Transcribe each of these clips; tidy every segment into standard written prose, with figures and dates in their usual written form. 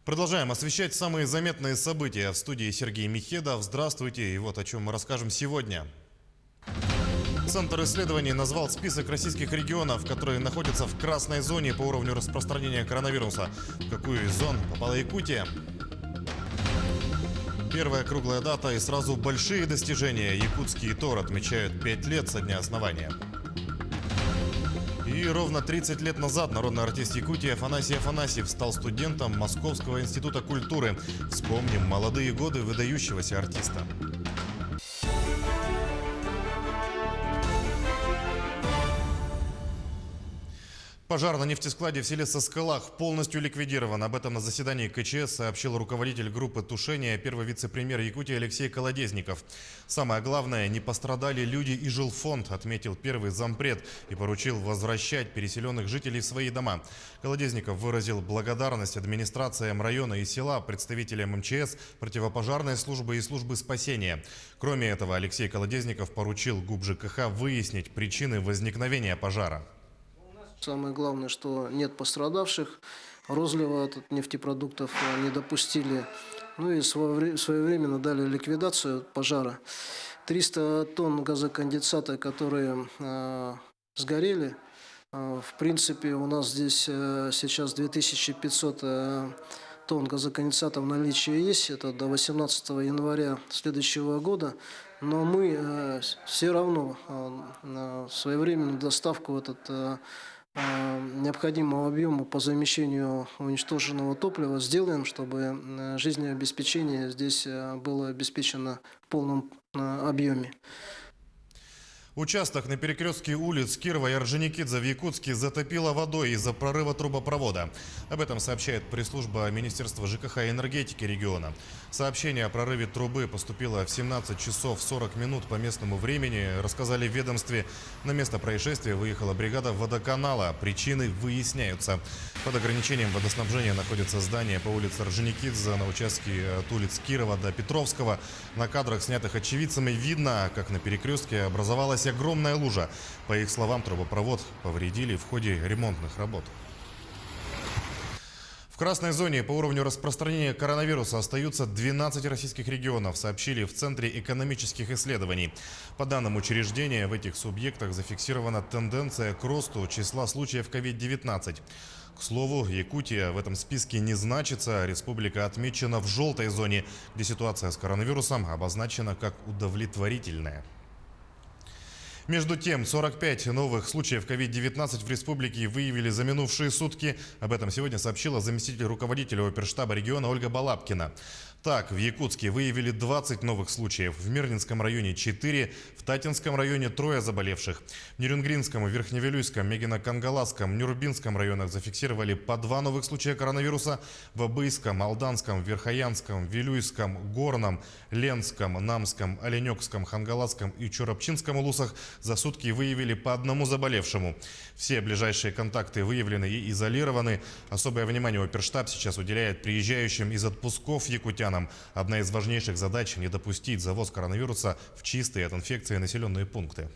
Продолжаем освещать самые заметные события. В студии Сергей Михедов. Здравствуйте. И вот о чем мы расскажем сегодня. Центр исследований назвал список российских регионов, которые находятся в красной зоне по уровню распространения коронавируса. В какую из зон попала Якутия? Первая круглая дата и сразу большие достижения. Якутский ТОР отмечают 5 лет со дня основания. И ровно 30 лет назад народный артист Якутии Афанасий Афанасьев стал студентом Московского института культуры. Вспомним молодые годы выдающегося артиста. Пожар на нефтескладе в селе Соскалах полностью ликвидирован. Об этом на заседании КЧС сообщил руководитель группы тушения, первый вице-премьер Якутии Алексей Колодезников. Самое главное, не пострадали люди и жилфонд, отметил первый зампред и поручил возвращать переселенных жителей в свои дома. Колодезников выразил благодарность администрациям района и села, представителям МЧС, противопожарной службы и службы спасения. Кроме этого, Алексей Колодезников поручил ГУП ЖКХ выяснить причины возникновения пожара. Самое главное, что нет пострадавших, розлива нефтепродуктов не допустили. Ну и своевременно дали ликвидацию пожара. 300 тонн газоконденсата, которые сгорели. В принципе, у нас здесь сейчас 2500 тонн газоконденсата в наличии есть. Это до 18 января следующего года. Но мы все равно своевременную доставку необходимого объема по замещению уничтоженного топлива сделаем, чтобы жизнеобеспечение здесь было обеспечено в полном объеме. Участок на перекрестке улиц Кирова и Орджоникидзе в Якутске затопило водой из-за прорыва трубопровода. Об этом сообщает пресс-служба Министерства ЖКХ и энергетики региона. Сообщение о прорыве трубы поступило в 17 часов 40 минут по местному времени, рассказали в ведомстве. На место происшествия выехала бригада водоканала. Причины выясняются. Под ограничением водоснабжения находится здание по улице Орджоникидзе на участке от улиц Кирова до Петровского. На кадрах, снятых очевидцами, видно, как на перекрестке образовалась огромная лужа. По их словам, трубопровод повредили в ходе ремонтных работ. В красной зоне по уровню распространения коронавируса остаются 12 российских регионов, сообщили в Центре экономических исследований. По данным учреждения, в этих субъектах зафиксирована тенденция к росту числа случаев COVID-19. К слову, Якутия в этом списке не значится. Республика отмечена в желтой зоне, где ситуация с коронавирусом обозначена как удовлетворительная. Между тем, 45 новых случаев COVID-19 в республике выявили за минувшие сутки. Об этом сегодня сообщила заместитель руководителя оперштаба региона Ольга Балабкина. Так, в Якутске выявили 20 новых случаев, в Мирнинском районе 4, в Татинском районе 3 заболевших. В Нерюнгринском, Верхневилюйском, Мегино-Кангаласском, Нюрбинском районах зафиксировали по 2 новых случая коронавируса. В Абыйском, Алданском, Верхоянском, Вилюйском, Горном, Ленском, Намском, Оленёкском, Хангаласском и Чоропчинском улусах за сутки выявили по 1 заболевшему. Все ближайшие контакты выявлены и изолированы. Особое внимание оперштаб сейчас уделяет приезжающим из отпусков якутянам. Одна из важнейших задач – не допустить завоз коронавируса в чистые от инфекции населенные пункты.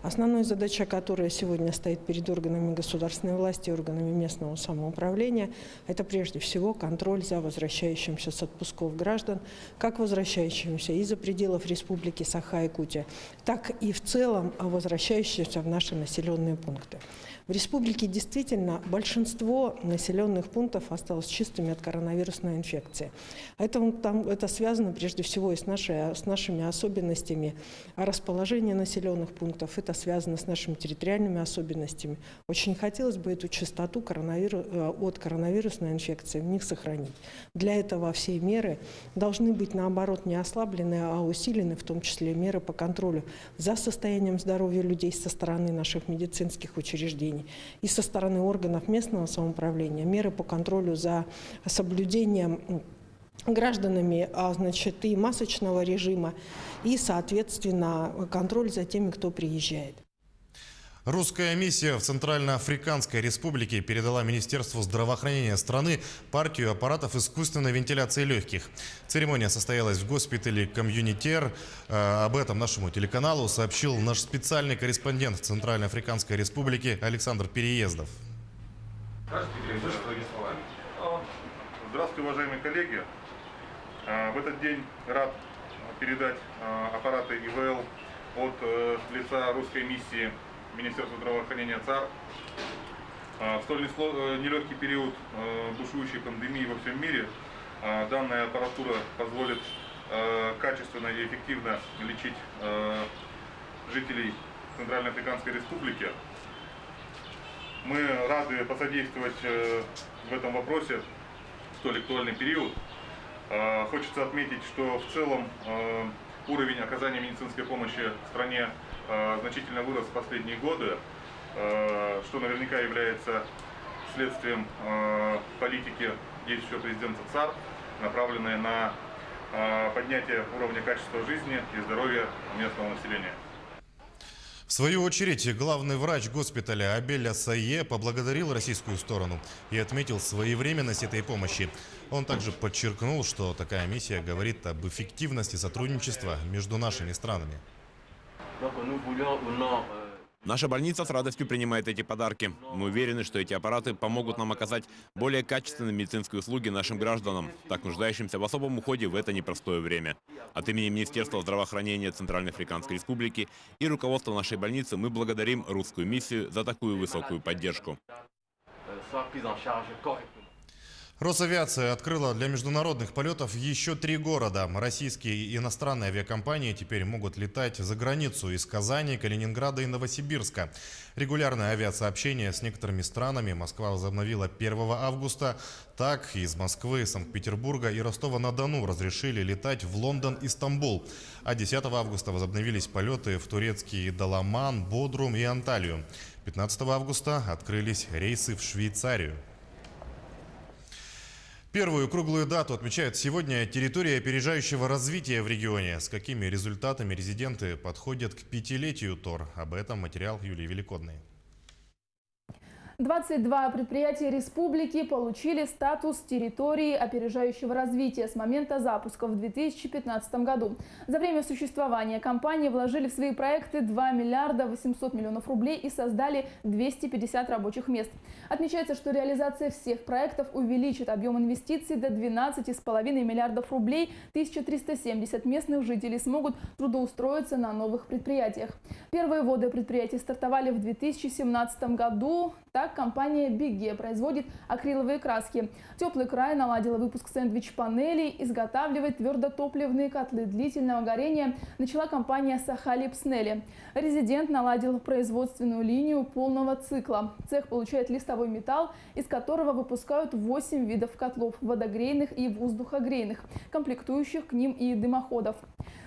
Основной задачей, которая сегодня стоит перед органами государственной власти и органами местного самоуправления, это прежде всего контроль за возвращающимся с отпусков граждан, как возвращающимся из-за пределов Республики Саха-Якутия, так и в целом возвращающимся в наши населенные пункты. В республике действительно большинство населенных пунктов осталось чистыми от коронавирусной инфекции. Это связано прежде всего и с нашими особенностями расположения населенных пунктов. Это связано с нашими территориальными особенностями. Очень хотелось бы эту частоту от коронавирусной инфекции в них сохранить. Для этого все меры должны быть, наоборот, не ослаблены, а усилены, в том числе меры по контролю за состоянием здоровья людей со стороны наших медицинских учреждений и со стороны органов местного самоуправления, меры по контролю за соблюдением гражданами, и масочного режима, и, соответственно, контроль за теми, кто приезжает. Русская миссия в Центральноафриканской Республике передала Министерству здравоохранения страны партию аппаратов искусственной вентиляции легких. Церемония состоялась в госпитале Комьюнитер. Об этом нашему телеканалу сообщил наш специальный корреспондент в Центральноафриканской Республике Александр Переездов. Здравствуйте, Здравствуйте, уважаемые коллеги. В этот день рад передать аппараты ИВЛ от лица русской миссии Министерства здравоохранения ЦАР. В столь нелегкий период бушующей пандемии во всем мире данная аппаратура позволит качественно и эффективно лечить жителей Центральноафриканской Республики. Мы рады посодействовать в этом вопросе в столь актуальный период. Хочется отметить, что в целом уровень оказания медицинской помощи в стране значительно вырос в последние годы, что наверняка является следствием политики действующего президента ЦАР, направленной на поднятие уровня качества жизни и здоровья местного населения. В свою очередь, главный врач госпиталя Абель Асае поблагодарил российскую сторону и отметил своевременность этой помощи. Он также подчеркнул, что такая миссия говорит об эффективности сотрудничества между нашими странами. Наша больница с радостью принимает эти подарки. Мы уверены, что эти аппараты помогут нам оказать более качественные медицинские услуги нашим гражданам, так нуждающимся в особом уходе в это непростое время. От имени Министерства здравоохранения Центральноафриканской Республики и руководства нашей больницы мы благодарим русскую миссию за такую высокую поддержку. Росавиация открыла для международных полетов еще 3 города. Российские и иностранные авиакомпании теперь могут летать за границу из Казани, Калининграда и Новосибирска. Регулярное авиасообщение с некоторыми странами Москва возобновила 1 августа. Так, из Москвы, Санкт-Петербурга и Ростова-на-Дону разрешили летать в Лондон и Стамбул. А 10 августа возобновились полеты в турецкий Даламан, Бодрум и Анталию. 15 августа открылись рейсы в Швейцарию. Первую круглую дату отмечают сегодня территории опережающего развития в регионе. С какими результатами резиденты подходят к 5-летию ТОР? Об этом материал Юлии Великодной. 22 предприятия республики получили статус территории опережающего развития с момента запуска в 2015 году. За время существования компании вложили в свои проекты 2 миллиарда 800 миллионов рублей и создали 250 рабочих мест. Отмечается, что реализация всех проектов увеличит объем инвестиций до 12,5 миллиардов рублей. 1370 местных жителей смогут трудоустроиться на новых предприятиях. Первые воды предприятий стартовали в 2017 году. Так, компания «Биге» производит акриловые краски. «Теплый край» наладила выпуск сэндвич-панелей, изготавливает твердотопливные котлы длительного горения. Начала компания «Сахалипснели». «Резидент» наладил производственную линию полного цикла. Цех получает листовой металл, из которого выпускают 8 видов котлов – водогрейных и воздухогрейных, комплектующих к ним и дымоходов.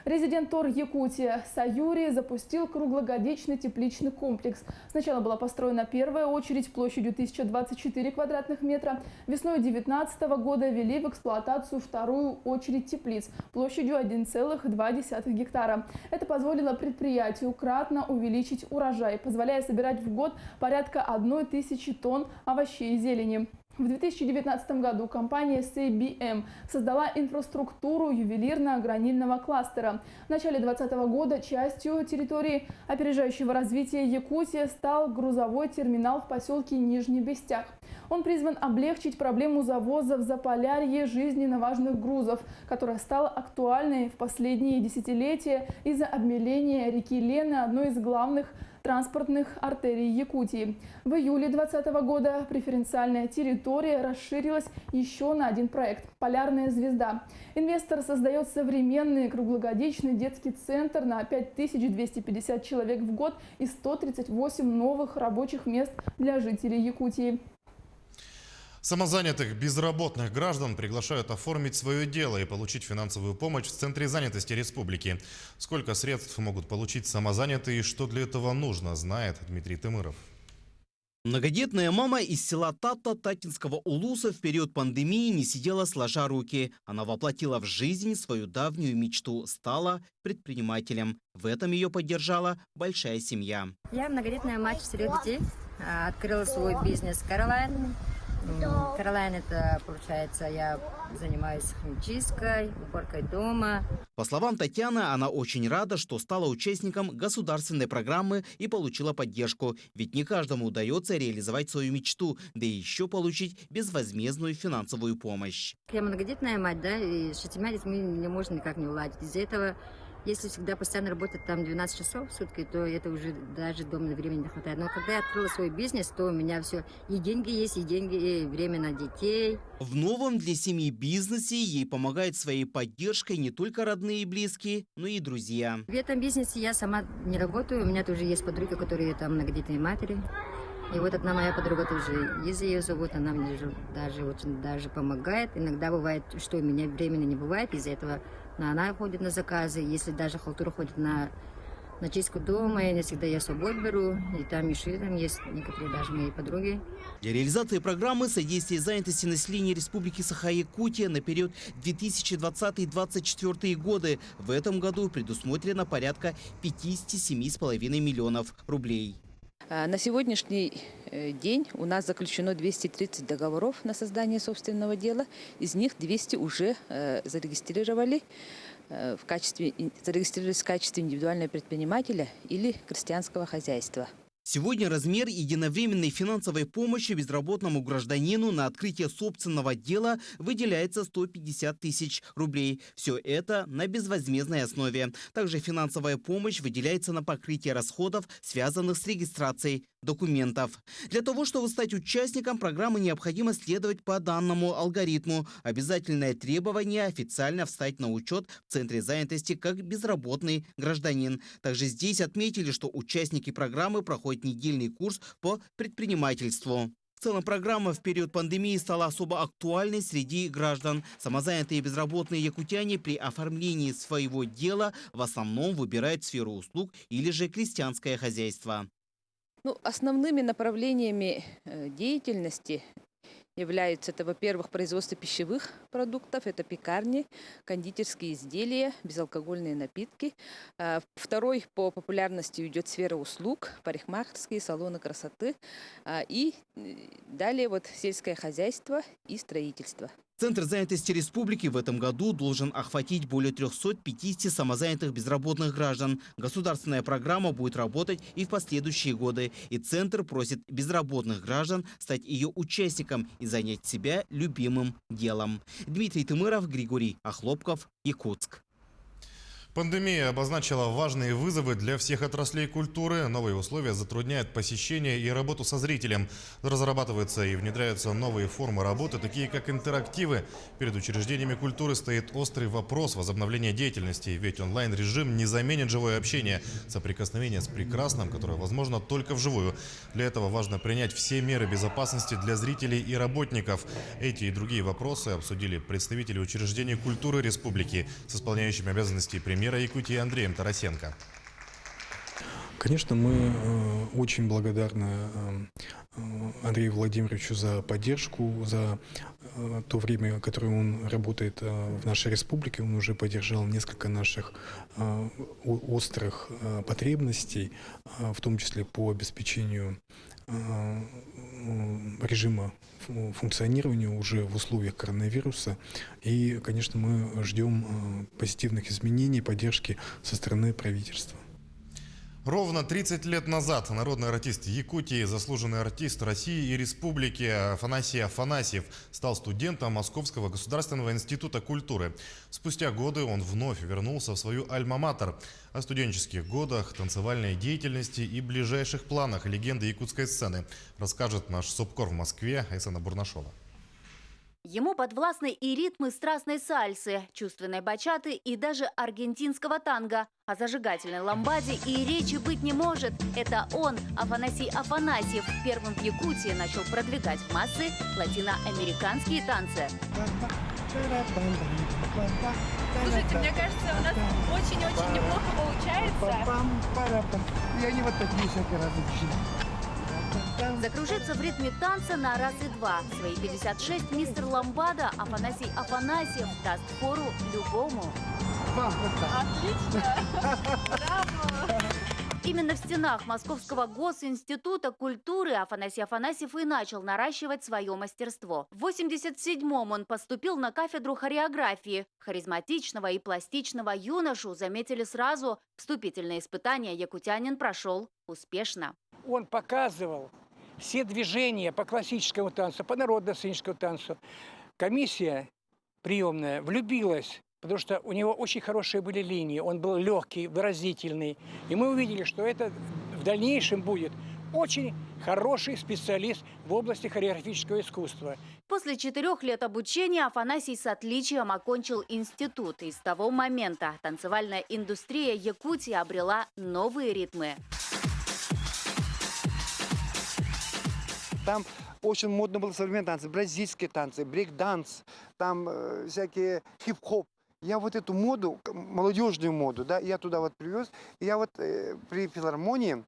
Резидент ТОР Якутия Саюри запустил круглогодичный тепличный комплекс. Сначала была построена первая очередь площадью 1024 квадратных метра. Весной 2019 года ввели в эксплуатацию вторую очередь теплиц площадью 1,2 гектара. Это позволило предприятию кратно увеличить урожай, позволяя собирать в год порядка 1000 тонн овощей и зелени. В 2019 году компания CBM создала инфраструктуру ювелирно-гранильного кластера. В начале 2020 года частью территории опережающего развития Якутии стал грузовой терминал в поселке Нижний Бестях. Он призван облегчить проблему завоза в Заполярье жизненно важных грузов, которая стала актуальной в последние десятилетия из-за обмеления реки Лены, одной из главных транспортных артерий Якутии. В июле 2020 года преференциальная территория расширилась еще на один проект – «Полярная звезда». Инвестор создает современный круглогодичный детский центр на 5250 человек в год и 138 новых рабочих мест для жителей Якутии. Самозанятых безработных граждан приглашают оформить свое дело и получить финансовую помощь в Центре занятости республики. Сколько средств могут получить самозанятые и что для этого нужно, знает Дмитрий Тымыров. Многодетная мама из села Тата Татинского улуса в период пандемии не сидела сложа руки. Она воплотила в жизнь свою давнюю мечту – стала предпринимателем. В этом ее поддержала большая семья. Я многодетная мать 4 детей. Открыла свой бизнес «Каролайн». Кэролайн, это, получается, я занимаюсь химчисткой, уборкой дома. По словам Татьяны, она очень рада, что стала участником государственной программы и получила поддержку. Ведь не каждому удается реализовать свою мечту, да и еще получить безвозмездную финансовую помощь. Я многодетная мать, да, и с 6 детьми не можно никак не уладить. Из-за этого, если всегда постоянно работать там 12 часов в сутки, то это уже даже дома на времени не хватает. Но когда я открыла свой бизнес, то у меня все и деньги есть, и деньги, и время на детей. В новом для семьи бизнесе ей помогают своей поддержкой не только родные и близкие, но и друзья. В этом бизнесе я сама не работаю. У меня тоже есть подруги, которые там многодетные матери. И вот одна моя подруга тоже, Лиза ее зовут, она мне даже очень помогает. Иногда бывает, что у меня времени не бывает, из-за этого она ходит на заказы. Если даже халтура ходит на чистку дома, я не всегда я с собой беру. И там еще там есть некоторые даже мои подруги. Для реализации программы содействия занятости населения Республики Саха-Якутия на период 2020-2024 годы в этом году предусмотрено порядка 57,5 миллионов рублей. На сегодняшний день у нас заключено 230 договоров на создание собственного дела. Из них 200 уже зарегистрировались в качестве индивидуального предпринимателя или крестьянского хозяйства. Сегодня размер единовременной финансовой помощи безработному гражданину на открытие собственного дела выделяется 150 тысяч рублей. Все это на безвозмездной основе. Также финансовая помощь выделяется на покрытие расходов, связанных с регистрацией документов. Для того, чтобы стать участником программы, необходимо следовать по данному алгоритму. Обязательное требование – официально встать на учет в Центре занятости как безработный гражданин. Также здесь отметили, что участники программы проходят недельный курс по предпринимательству. В целом программа в период пандемии стала особо актуальной среди граждан. Самозанятые и безработные якутяне при оформлении своего дела в основном выбирают сферу услуг или же крестьянское хозяйство. Основными направлениями деятельности являются, это, во-первых, производство пищевых продуктов, это пекарни, кондитерские изделия, безалкогольные напитки. Второй по популярности идет сфера услуг, парикмахерские, салоны красоты. И далее сельское хозяйство и строительство. Центр занятости республики в этом году должен охватить более 350 самозанятых безработных граждан. Государственная программа будет работать и в последующие годы. И Центр просит безработных граждан стать ее участником и занять себя любимым делом. Дмитрий Тымыров, Григорий Охлопков, Якутск. Пандемия обозначила важные вызовы для всех отраслей культуры. Новые условия затрудняют посещение и работу со зрителем. Разрабатываются и внедряются новые формы работы, такие как интерактивы. Перед учреждениями культуры стоит острый вопрос возобновления деятельности. Ведь онлайн-режим не заменит живое общение, соприкосновение с прекрасным, которое возможно только вживую. Для этого важно принять все меры безопасности для зрителей и работников. Эти и другие вопросы обсудили представители учреждений культуры республики с исполняющими обязанности премьера Якутии Андреем Тарасенко. Конечно, мы очень благодарны Андрею Владимировичу за поддержку, за то время, которое он работает в нашей республике. Он уже поддержал несколько наших острых потребностей, в том числе по обеспечению режима функционирования уже в условиях коронавируса. И, конечно, мы ждем позитивных изменений, поддержки со стороны правительства. Ровно 30 лет назад народный артист Якутии, заслуженный артист России и Республики Афанасий Афанасьев стал студентом Московского государственного института культуры. Спустя годы он вновь вернулся в свою альма-матер. О студенческих годах, танцевальной деятельности и ближайших планах легенды якутской сцены расскажет наш субкор в Москве Айсена Бурнашова. Ему подвластны и ритмы страстной сальсы, чувственной бачаты и даже аргентинского танго. О зажигательной ламбаде и речи быть не может. Это он, Афанасий Афанасьев, первым в Якутии начал продвигать в массы латиноамериканские танцы. Слушайте, мне кажется, у нас очень-очень неплохо получается. И они вот такие всякие различные. Закружиться в ритме танца на раз и два. Свои 56 мистер Ламбада Афанасий Афанасьев даст фору любому. Отлично! Браво! Именно в стенах Московского госинститута культуры Афанасий Афанасьев и начал наращивать свое мастерство. В 87-м он поступил на кафедру хореографии. Харизматичного и пластичного юношу заметили сразу. Вступительные испытания якутянин прошел успешно. Он показывал все движения по классическому танцу, по народно-сценическому танцу. Комиссия приемная влюбилась, потому что у него очень хорошие были линии. Он был легкий, выразительный. И мы увидели, что это в дальнейшем будет очень хороший специалист в области хореографического искусства. После 4 лет обучения Афанасий с отличием окончил институт. И с того момента танцевальная индустрия Якутии обрела новые ритмы. Там очень модно было современные танцы, бразильские танцы, брейк-данс, там всякие хип-хоп. Я вот эту моду, молодежную моду, да, я туда вот привез. И я вот при филармонии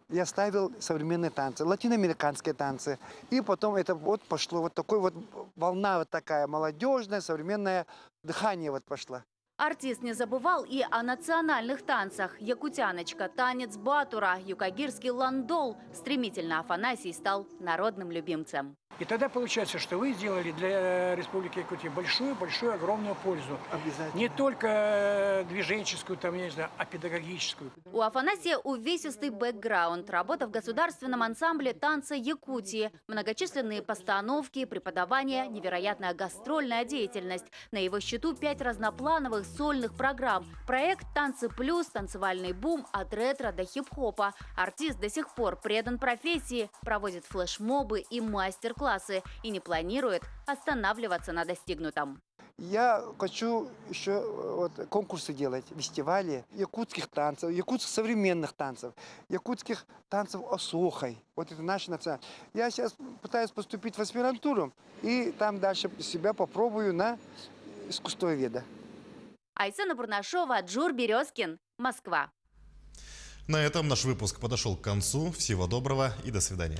я ставил современные танцы, латиноамериканские танцы. И потом это вот пошло вот такой вот волна вот такая молодежная, современное дыхание вот пошло. Артист не забывал и о национальных танцах. Якутяночка, танец батура, юкагирский ландол. Стремительно Афанасий стал народным любимцем. И тогда получается, что вы сделали для Республики Якутия большую, огромную пользу. Обязательно. Не только движенческую, там, я не знаю, а педагогическую. У Афанасия увесистый бэкграунд. Работа в государственном ансамбле танца Якутии. Многочисленные постановки, преподавание, невероятная гастрольная деятельность. На его счету 5 разноплановых сольных программ. Проект «Танцы плюс», танцевальный бум от ретро до хип-хопа. Артист до сих пор предан профессии, проводит флешмобы и мастер-классы и не планирует останавливаться на достигнутом. Я хочу еще вот конкурсы делать, фестивали якутских танцев, якутских современных танцев, якутских танцев осохой. Вот это наша национальность. Я сейчас пытаюсь поступить в аспирантуру и там дальше себя попробую на искусствоведа. Айсена Бурнашова, Джур Березкин, Москва. На этом наш выпуск подошел к концу. Всего доброго и до свидания.